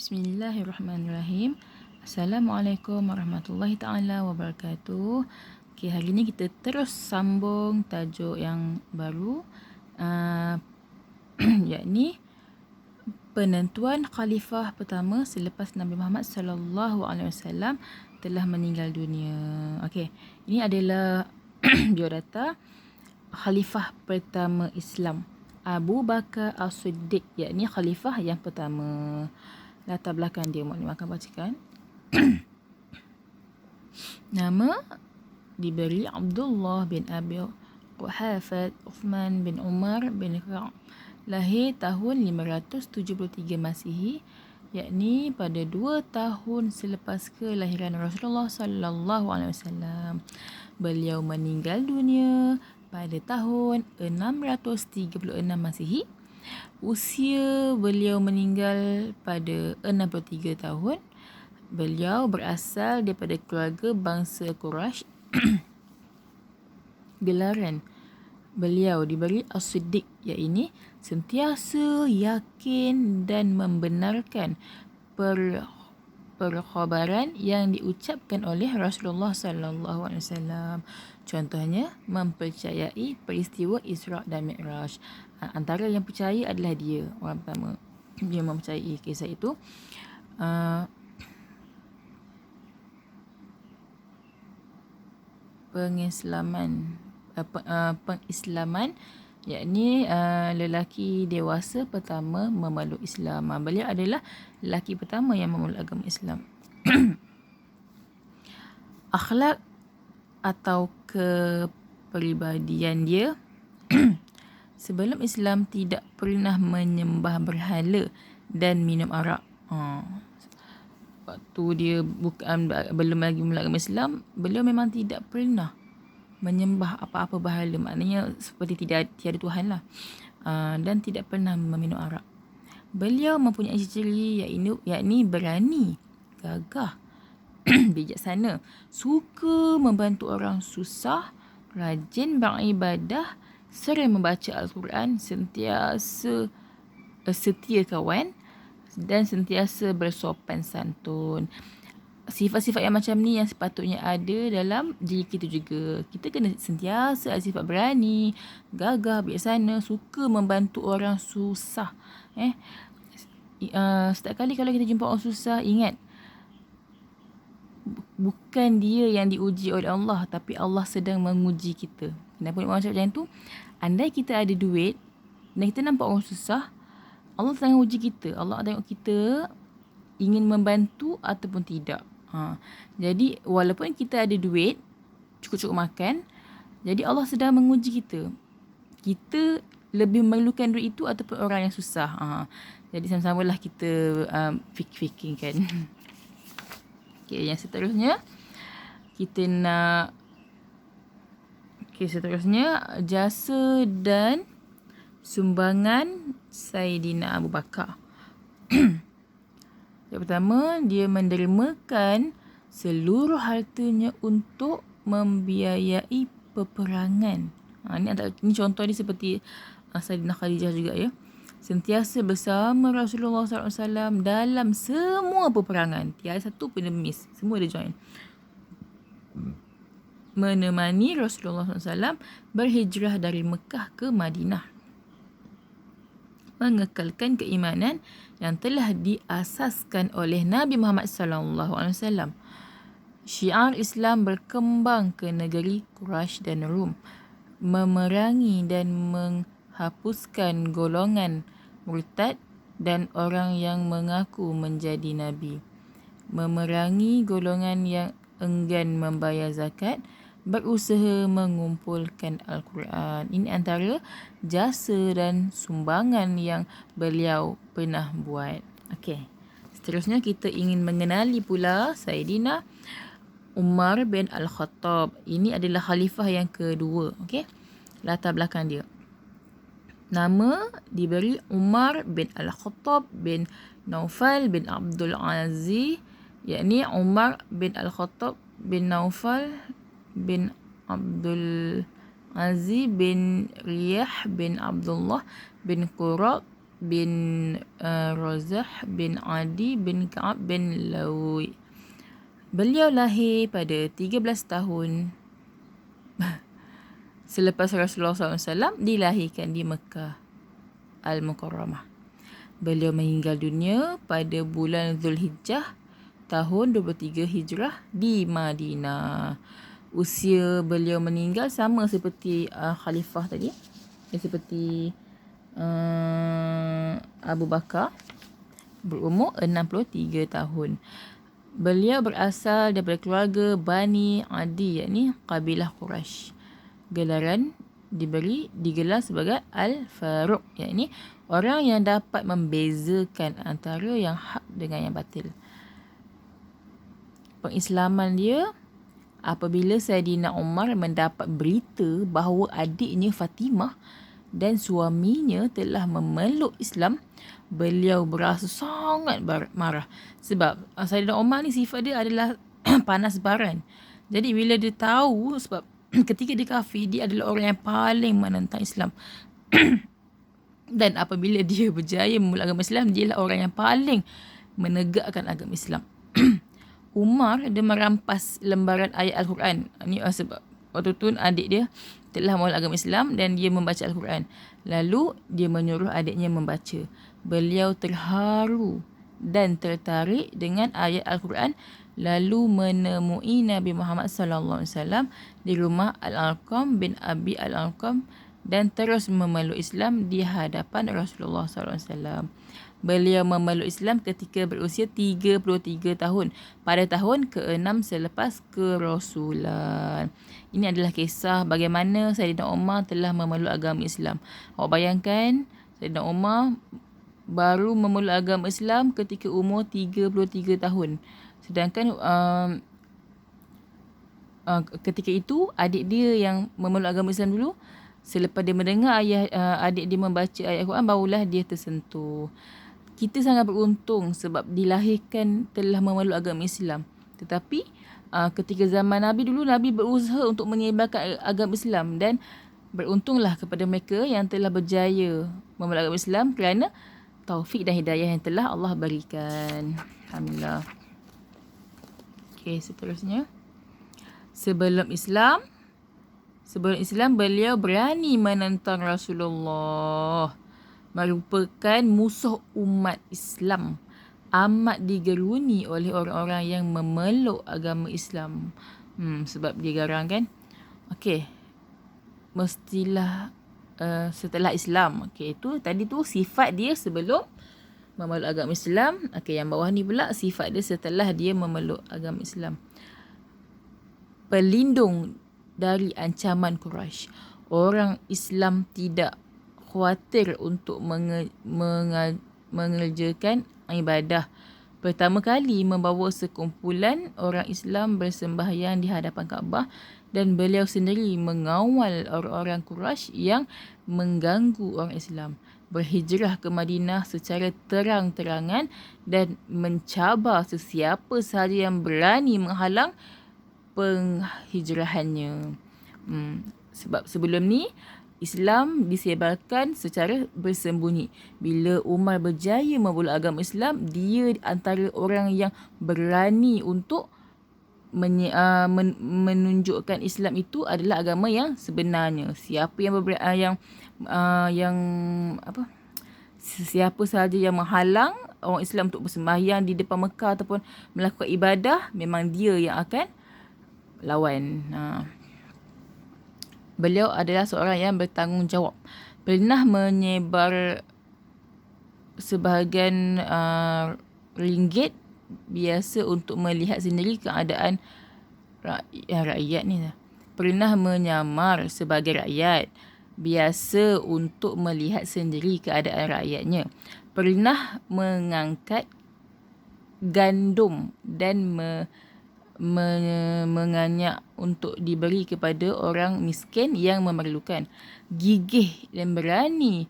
Bismillahirrahmanirrahim. Assalamualaikum warahmatullahi taala wabarakatuh. Okey, hari ni kita terus sambung tajuk yang baru, yakni penentuan khalifah pertama selepas Nabi Muhammad sallallahu alaihi wasallam telah meninggal dunia. Okey, ini adalah biodata khalifah pertama Islam, Abu Bakar As-Siddiq, yakni khalifah yang pertama. Latar belakang dia, maknanya akan bacakan. Nama diberi Abdullah bin Abi Quhafah Uthman bin Umar bin Ra'. Lahir tahun 573 Masihi, yakni pada 2 tahun selepas kelahiran Rasulullah sallallahu alaihi wasallam. Beliau meninggal dunia pada tahun 636 Masihi. Usia beliau meninggal pada 63 tahun. Beliau berasal daripada keluarga bangsa Quraisy. Gelaran beliau diberi As-Siddiq, iaitu sentiasa yakin dan membenarkan perkhabaran yang diucapkan oleh Rasulullah sallallahu alaihi wasallam. Contohnya, mempercayai peristiwa Isra' dan Mi'raj. Antara yang percaya adalah dia, orang pertama. Dia mempercayai kisah itu. Pengislaman, yakni lelaki dewasa pertama memeluk Islam. Beliau adalah lelaki pertama yang memeluk agama Islam. Akhlak atau kepribadian dia. Sebelum Islam tidak pernah menyembah berhala dan minum arak. Waktu dia belum lagi memeluk agama Islam, beliau memang tidak pernah menyembah apa-apa berhala, maknanya seperti tiada Tuhan lah. Dan tidak pernah meminum arak. Beliau mempunyai ciri yakni berani, gagah, bijaksana, suka membantu orang susah, rajin beribadah, sering membaca Al-Quran, sentiasa setia kawan dan sentiasa bersopan santun. Sifat-sifat yang macam ni yang sepatutnya ada dalam diri kita juga. Kita kena sentiasa ada sifat berani, gagah, bijaksana, suka membantu orang susah. Setiap kali kalau kita jumpa orang susah, ingat, bukan dia yang diuji oleh Allah, tapi Allah sedang menguji kita. Kenapa orang cakap macam tu? Andai kita ada duit dan kita nampak orang susah, Allah tengah uji kita. Allah tengok kita ingin membantu ataupun tidak. Jadi walaupun kita ada duit, cukup-cukup makan, jadi Allah sedang menguji kita. Kita lebih memerlukan duit itu ataupun orang yang susah. Jadi sama-samalah kita fikirkan. Okay, yang seterusnya kita nak jasa dan sumbangan Saidina Abu Bakar. Yang pertama, dia mendermakan seluruh hartanya untuk membiayai peperangan. Ini contoh dia seperti Saidina Khadijah juga, ya. Sentiasa bersama Rasulullah SAW dalam semua peperangan. Tiada satu pun dia miss. Semua dia join. Menemani Rasulullah SAW berhijrah dari Mekah ke Madinah. Mengekalkan keimanan yang telah diasaskan oleh Nabi Muhammad SAW. Syiar Islam berkembang ke negeri Quraisy dan Rum. Memerangi dan menghapuskan golongan murtad dan orang yang mengaku menjadi Nabi. Memerangi golongan yang enggan membayar zakat, berusaha mengumpulkan Al-Quran. Ini antara jasa dan sumbangan yang beliau pernah buat. Okey. Seterusnya kita ingin mengenali pula Saidina Umar bin Al-Khattab. Ini adalah khalifah yang kedua. Okey. Latar belakang dia. Nama diberi Umar bin Al-Khattab bin Naufal bin Abdul Aziz, yakni Umar bin Al-Khattab bin Naufal bin Abdul Aziz bin Riyah bin Abdullah bin Qurab bin Razah bin Adi bin Ka'ab bin Lawi. Beliau lahir pada 13 tahun selepas Rasulullah SAW dilahirkan di Mekah Al-Mukarramah. Beliau meninggal dunia pada bulan Zulhijjah tahun 23 Hijrah di Madinah. Usia beliau meninggal sama seperti khalifah tadi, seperti Abu Bakar, berumur 63 tahun. Beliau berasal daripada keluarga Bani Adi, yakni kabilah Quraisy. Gelaran digelar sebagai Al-Faruq, yakni orang yang dapat membezakan antara yang hak dengan yang batil. Pengislaman dia apabila Saidina Umar mendapat berita bahawa adiknya Fatimah dan suaminya telah memeluk Islam, beliau berasa sangat marah. Sebab Saidina Umar ni sifat dia adalah panas baran. Jadi bila dia tahu, sebab ketika dia kafir, dia adalah orang yang paling menentang Islam. Dan apabila dia berjaya memulai agama Islam, dia adalah orang yang paling menegakkan agama Islam. Umar dia merampas lembaran ayat Al-Quran. Ini sebab waktu tu adik dia telah memulai agama Islam dan dia membaca Al-Quran. Lalu dia menyuruh adiknya membaca. Beliau terharu dan tertarik dengan ayat Al-Quran, lalu menemui Nabi Muhammad SAW di rumah Al-Alqam bin Abi Al-Alqam dan terus memeluk Islam di hadapan Rasulullah SAW. Beliau memeluk Islam ketika berusia 33 tahun pada tahun ke-6 selepas kerasulan. Ini adalah kisah bagaimana Saidina Umar telah memeluk agama Islam. Awak bayangkan, Saidina Umar baru memeluk agama Islam ketika umur 33 tahun. Sedangkan ketika itu adik dia yang memeluk agama Islam dulu, selepas dia mendengar adik dia membaca ayat Al-Quran, barulah dia tersentuh. Kita sangat beruntung sebab dilahirkan telah memeluk agama Islam. Tetapi ketika zaman Nabi dulu, Nabi berusaha untuk menyebarkan agama Islam, dan beruntunglah kepada mereka yang telah berjaya memeluk agama Islam kerana taufik dan hidayah yang telah Allah berikan. Alhamdulillah. Okey, seterusnya. Sebelum Islam beliau berani menentang Rasulullah. Merupakan musuh umat Islam. Amat digeruni oleh orang-orang yang memeluk agama Islam. Sebab dia garang kan. Okey. Mestilah setelah Islam. Okey, itu tadi tu sifat dia sebelum memeluk agama Islam. Okey, yang bawah ni pula sifat dia setelah dia memeluk agama Islam. Pelindung dari ancaman Quraisy. Orang Islam tidak khawatir untuk mengerjakan ibadah. Pertama kali membawa sekumpulan orang Islam bersembahyang di hadapan Kaabah, dan beliau sendiri mengawal orang-orang Quraisy yang mengganggu orang Islam. Berhijrah ke Madinah secara terang-terangan dan mencabar sesiapa sahaja yang berani menghalang penghijrahannya. Sebab sebelum ni Islam disebarkan secara bersembunyi. Bila Umar berjaya memeluk agama Islam, dia antara orang yang berani untuk menunjukkan Islam itu adalah agama yang sebenarnya. Siapa sahaja yang menghalang orang Islam untuk bersembahyang di depan Mekah ataupun melakukan ibadah, memang dia yang akan lawan. Beliau adalah seorang yang bertanggungjawab. Pernah menyebar sebahagian ringgit biasa untuk melihat sendiri keadaan rakyat ni. Pernah menyamar sebagai rakyat biasa untuk melihat sendiri keadaan rakyatnya. Pernah mengangkat gandum dan menganyak untuk diberi kepada orang miskin yang memerlukan. Gigih dan berani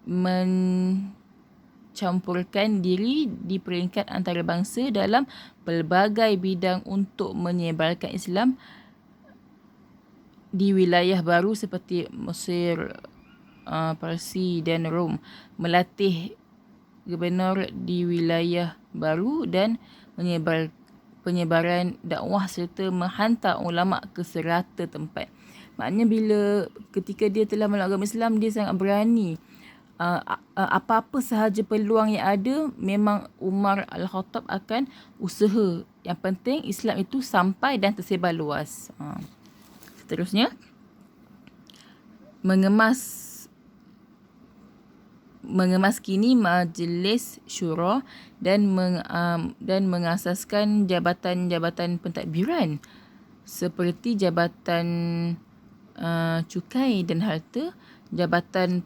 mencampurkan diri di peringkat antarabangsa dalam pelbagai bidang untuk menyebarkan Islam di wilayah baru seperti Mesir, Parsi dan Rom, melatih gubernur di wilayah baru dan penyebaran dakwah serta menghantar ulama ke serata tempat. Maknanya ketika dia telah melak agama Islam, dia sangat berani. Apa-apa sahaja peluang yang ada, memang Umar Al-Khattab akan usaha. Yang penting Islam itu sampai dan tersebar luas. Seterusnya, mengemaskini majlis syura dan mengasaskan jabatan-jabatan pentadbiran seperti jabatan cukai dan harta, jabatan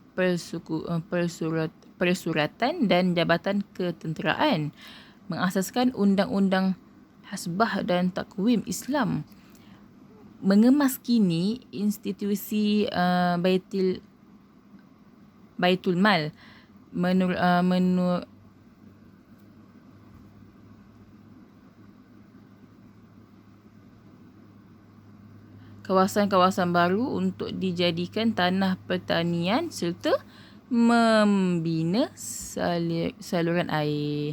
persuratan dan jabatan ketenteraan, mengasaskan undang-undang hasbah dan takwim Islam, mengemaskini institusi Baitul Mal, kawasan-kawasan baru untuk dijadikan tanah pertanian serta membina saluran air,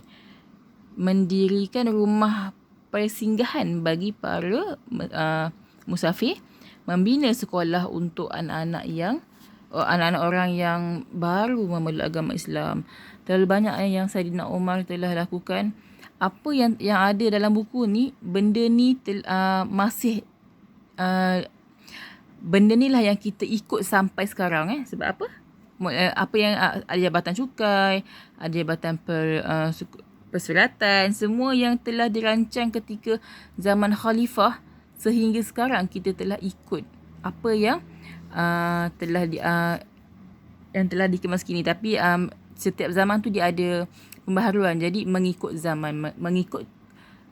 mendirikan rumah persinggahan bagi para musafir, membina sekolah untuk anak-anak orang yang baru memeluk agama Islam. Terlalu banyak yang Saidina Umar telah lakukan. Apa yang ada dalam buku ni, benda ni masih benda ni lah yang kita ikut sampai sekarang. Sebab apa? Apa yang ada jabatan cukai, ada jabatan perseratan, semua yang telah dirancang ketika zaman khalifah sehingga sekarang kita telah ikut apa yang telah dikemas kini. Tapi setiap zaman tu dia ada pembaharuan, jadi mengikut zaman, mengikut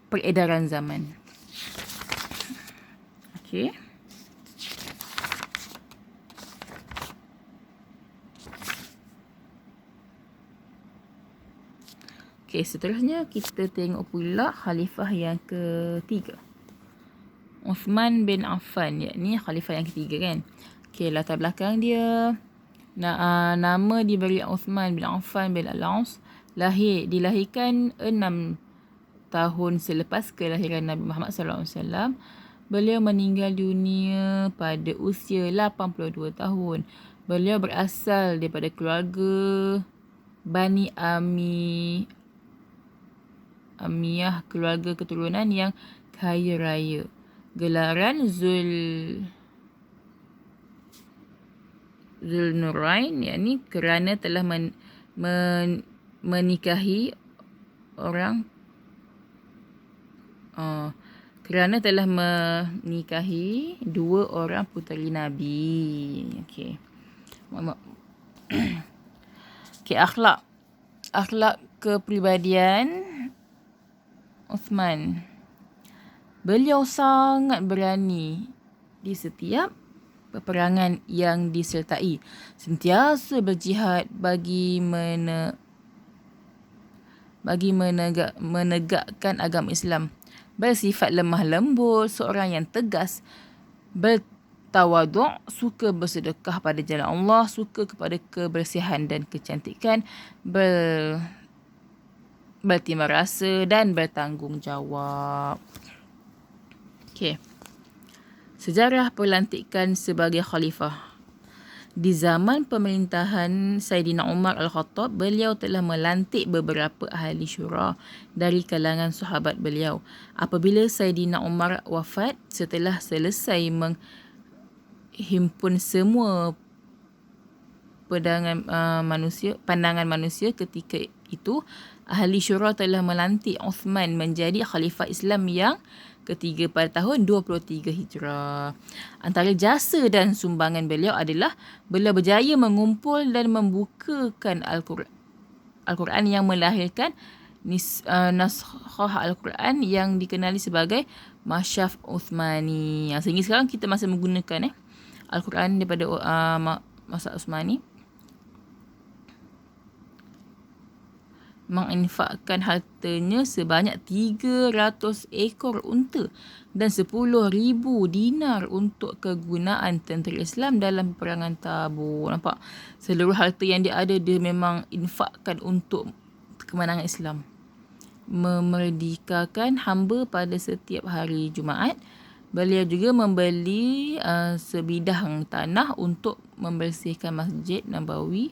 peredaran zaman. Okey. Okey, seterusnya kita tengok pula khalifah yang ketiga, Uthman bin Affan, yakni khalifah yang ketiga kan. Okey, latar belakang dia. Nama diberi Uthman bin Affan bin Al-As. Dilahirkan 6 tahun selepas kelahiran Nabi Muhammad SAW. Beliau meninggal dunia pada usia 82 tahun. Beliau berasal daripada keluarga Bani Amiyah, keluarga keturunan yang kaya raya. Gelaran Zulnurain, yakni kerana telah menikahi dua orang puteri Nabi. Okey. Okey, akhlak kepribadian Uthman. Beliau sangat berani di setiap peperangan yang disertai. Sentiasa berjihad bagi menegakkan agama Islam. Bersifat lemah lembut, seorang yang tegas, bertawaduk, suka bersedekah pada jalan Allah, suka kepada kebersihan dan kecantikan, bertimbang rasa dan bertanggungjawab. Okey. Sejarah pelantikan sebagai khalifah. Di zaman pemerintahan Saidina Umar Al-Khattab, beliau telah melantik beberapa ahli syura dari kalangan sahabat beliau. Apabila Saidina Umar wafat, setelah selesai menghimpun semua pandangan manusia ketika itu, ahli syura telah melantik Uthman menjadi khalifah Islam yang ketiga pada tahun 23 Hijrah. Antara jasa dan sumbangan beliau adalah beliau berjaya mengumpul dan membukakan Al-Quran yang melahirkan naskhah Al-Quran yang dikenali sebagai Masyaf Uthmani. Sehingga sekarang kita masih menggunakan Al-Quran daripada masa Uthmani. menginfakkan hartanya sebanyak 300 ekor unta dan 10,000 dinar untuk kegunaan tentera Islam dalam peperangan Tabuk. Nampak? Seluruh harta yang dia ada, dia memang infakkan untuk kemenangan Islam. Memerdekakan hamba pada setiap hari Jumaat. Beliau juga membeli sebidang tanah untuk membersihkan Masjid Nabawi,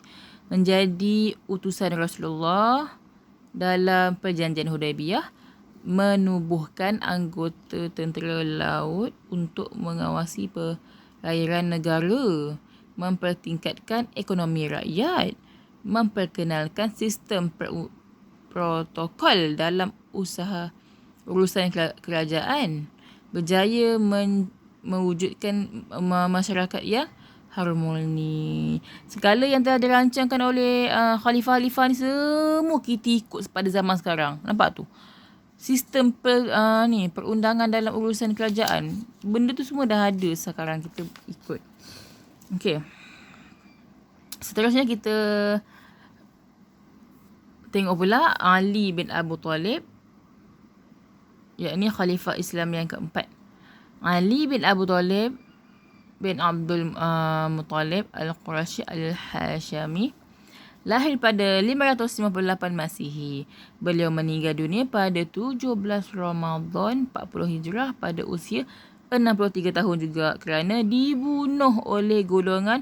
menjadi utusan Rasulullah dalam perjanjian Hudaibiyah, menubuhkan anggota tentera laut untuk mengawasi perairan negara, mempertingkatkan ekonomi rakyat, memperkenalkan sistem protokol dalam urusan kerajaan, berjaya mewujudkan masyarakat yang harmoni. Segala yang telah dirancangkan oleh khalifah-khalifah ni semua kita ikut pada zaman sekarang. Nampak tu? Sistem perundangan dalam urusan kerajaan. Benda tu semua dah ada sekarang, kita ikut. Okey. Seterusnya kita tengok pula Ali bin Abu Talib, yakni khalifah Islam yang keempat. Ali bin Abu Talib bin Abdul Muttalib Al-Qurashi Al-Hashami lahir pada 558 Masihi. Beliau meninggal dunia pada 17 Ramadan 40 Hijrah pada usia 63 tahun juga kerana dibunuh oleh golongan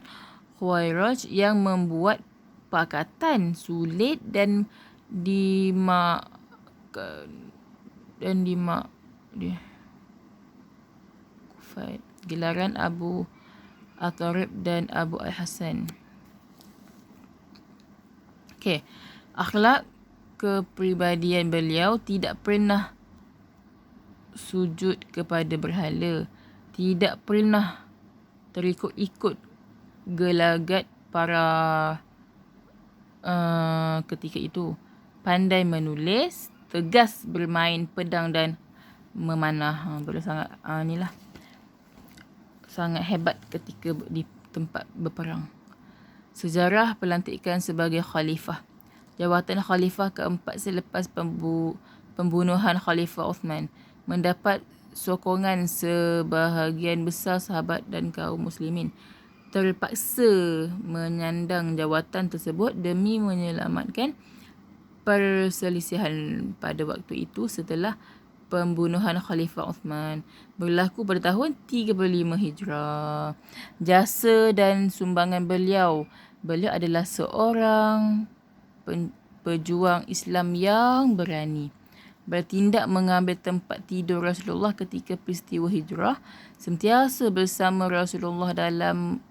Khawarij yang membuat pakatan sulit dan gelaran Abu At-Tarib dan Abu Al-Hasan. Okey, akhlak kepribadian beliau tidak pernah sujud kepada berhala, tidak pernah terikut-ikut gelagat para ketika itu, pandai menulis, tegas bermain pedang dan memanah. Beliau sangat sangat hebat ketika di tempat berperang. Sejarah pelantikan sebagai khalifah. Jawatan khalifah keempat selepas pembunuhan Khalifah Uthman mendapat sokongan sebahagian besar sahabat dan kaum muslimin. Terpaksa menyandang jawatan tersebut demi menyelamatkan perselisihan pada waktu itu setelah pembunuhan Khalifah Uthman berlaku pada tahun 35 Hijrah. Jasa dan sumbangan beliau adalah seorang pejuang Islam yang berani. Bertindak mengambil tempat tidur Rasulullah ketika peristiwa hijrah, sentiasa bersama Rasulullah dalam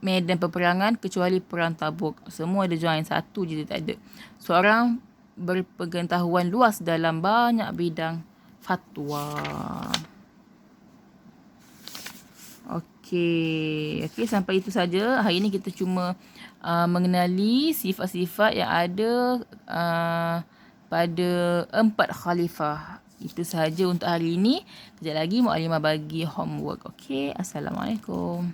medan peperangan kecuali perang Tabuk. Semua ada join, satu je dia tak ada. Seorang berpengetahuan luas dalam banyak bidang fatwa. Okey, sampai itu saja. Hari ini kita cuma mengenali sifat-sifat yang ada pada 4 khalifah. Itu sahaja untuk hari ini. Kejap lagi Mu'allimah bagi homework. Okey, Assalamualaikum.